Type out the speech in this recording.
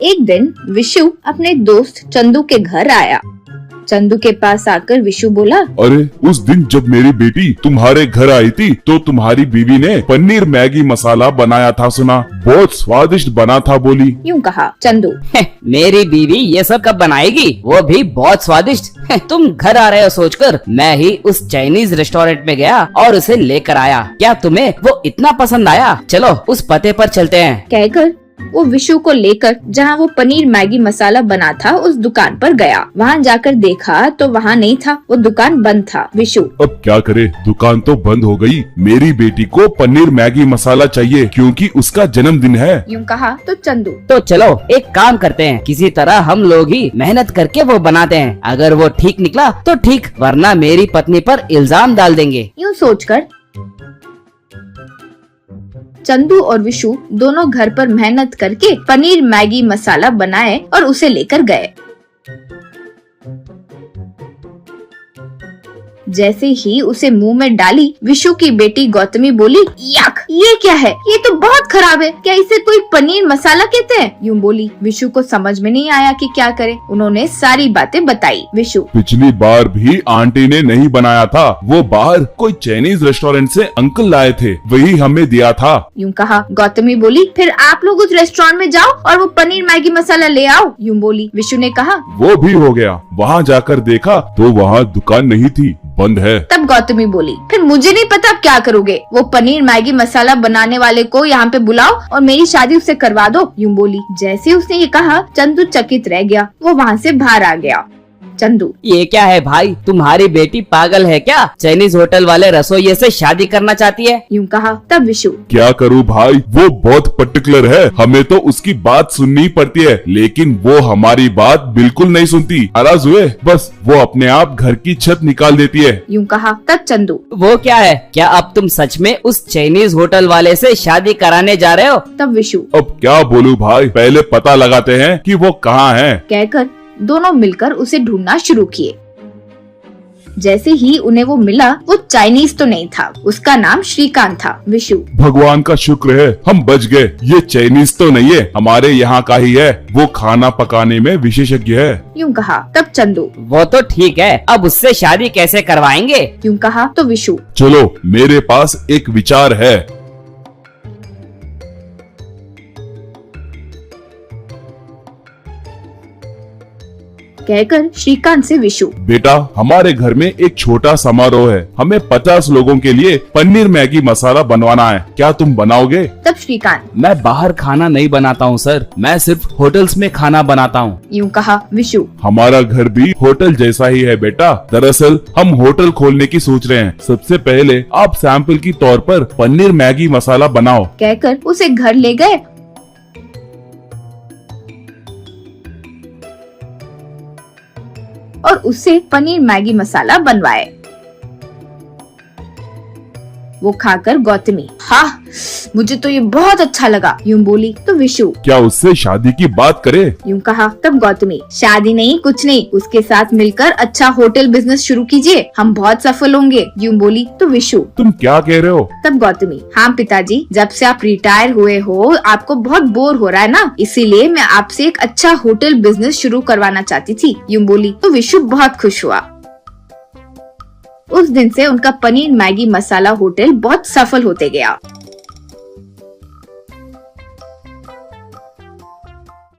एक दिन विशु अपने दोस्त चंदू के घर आया। चंदू के पास आकर विशु बोला, अरे उस दिन जब मेरी बेटी तुम्हारे घर आई थी तो तुम्हारी बीवी ने पनीर मैगी मसाला बनाया था, सुना बहुत स्वादिष्ट बना था बोली। यूँ कहा चंदू। मेरी बीवी ये सब कब बनाएगी, वो भी बहुत स्वादिष्ट। तुम घर आ रहे हो सोचकर मैं ही उस चाइनीज रेस्टोरेंट में गया और उसे लेकर आया। क्या तुम्हें वो इतना पसंद आया? चलो उस पते पर चलते हैं। कहकर वो विशु को लेकर जहाँ वो पनीर मैगी मसाला बना था उस दुकान पर गया। वहाँ जाकर देखा तो वहाँ नहीं था, वो दुकान बंद था। विशु अब क्या करे, दुकान तो बंद हो गई। मेरी बेटी को पनीर मैगी मसाला चाहिए क्योंकि उसका जन्मदिन है। यूँ कहा तो चंदू। तो चलो एक काम करते हैं, किसी तरह हम लोग ही मेहनत करके वो बनाते हैं। अगर वो ठीक निकला तो ठीक, वरना मेरी पत्नी पर इल्जाम डाल देंगे। यूँ सोचकर चंदू और विशु दोनों घर पर मेहनत करके पनीर मैगी मसाला बनाए और उसे लेकर गए। जैसे ही उसे मुंह में डाली, विशु की बेटी गौतमी बोली, यक, ये क्या है? ये तो बहुत खराब है। क्या इसे कोई पनीर मसाला कहते हैं? यूँ बोली। विशु को समझ में नहीं आया कि क्या करे। उन्होंने सारी बातें बताई। विशु, पिछली बार भी आंटी ने नहीं बनाया था, वो बाहर कोई चाइनीज रेस्टोरेंट से अंकल लाए थे, वही हमें दिया था। यूँ कहा। गौतमी बोली, फिर आप लोग उस रेस्टोरेंट में जाओ और वो पनीर मैगी मसाला ले आओ। यूँ बोली। विशु ने कहा। वो भी हो गया। वहाँ जाकर देखा तो वहाँ दुकान नहीं थी, बंद है। तब गौतमी बोली, फिर मुझे नहीं पता आप क्या करोगे। वो पनीर मैगी मसाला बनाने वाले को यहाँ पे बुलाओ और मेरी शादी उससे करवा दो। यूँ बोली। जैसे उसने ये कहा, चंदू चकित रह गया। वो वहाँ से बाहर आ गया। चंदू, ये क्या है भाई, तुम्हारी बेटी पागल है क्या? चाइनीज होटल वाले रसोइये से शादी करना चाहती है? यूँ कहा। तब विशु, क्या करूँ भाई, वो बहुत पर्टिकुलर है, हमें तो उसकी बात सुननी पड़ती है, लेकिन वो हमारी बात बिल्कुल नहीं सुनती। नाराज हुए बस वो अपने आप घर की छत निकाल देती है। यूँ कहा। तब चंदू, वो क्या है? क्या अब तुम सच में उस चाइनीज होटल वाले से शादी कराने जा रहे हो? तब विशु, अब क्या बोलूं भाई, पहले पता लगाते हैं कि वो कहाँ है। कहकर दोनों मिलकर उसे ढूंढना शुरू किए। जैसे ही उन्हें वो मिला, वो चाइनीज तो नहीं था, उसका नाम श्रीकांत था। विशु, भगवान का शुक्र है हम बच गए। ये चाइनीज तो नहीं है, हमारे यहाँ का ही है, वो खाना पकाने में विशेषज्ञ है। यूँ कहा। तब चंदू, वो तो ठीक है, अब उससे शादी कैसे करवाएंगे? यूँ कहा। तो विशु, चलो मेरे पास एक विचार है। कहकर श्रीकांत से विशु, बेटा हमारे घर में एक छोटा समारोह है, हमें 50 लोगों के लिए पनीर मैगी मसाला बनवाना है, क्या तुम बनाओगे? तब श्रीकांत, मैं बाहर खाना नहीं बनाता हूँ सर, मैं सिर्फ होटल्स में खाना बनाता हूँ। यूँ कहा। विशु, हमारा घर भी होटल जैसा ही है बेटा, दरअसल हम होटल खोलने की सोच रहे हैं। सबसे पहले आप सैंपल की तौर पर पनीर मैगी मसाला बनाओ। कहकर उसे घर ले गए और उससे पनीर मैगी मसाला बनवाए। वो खाकर गौतमी, हाँ मुझे तो ये बहुत अच्छा लगा। यूँ बोली। तो विशु, क्या उससे शादी की बात करे? यूँ कहा। तब गौतमी, शादी नहीं कुछ नहीं, उसके साथ मिलकर अच्छा होटल बिजनेस शुरू कीजिए, हम बहुत सफल होंगे। यूँ बोली। तो विशु, तुम क्या कह रहे हो? तब गौतमी, हाँ पिताजी, जब से आप रिटायर हुए हो आपको बहुत बोर हो रहा है ना, इसीलिए मैं आपसे एक अच्छा होटल बिजनेस शुरू करवाना चाहती थी। यूँ बोली। तो विशु बहुत खुश हुआ। उस दिन से उनका पनीर मैगी मसाला होटल बहुत सफल होते गया।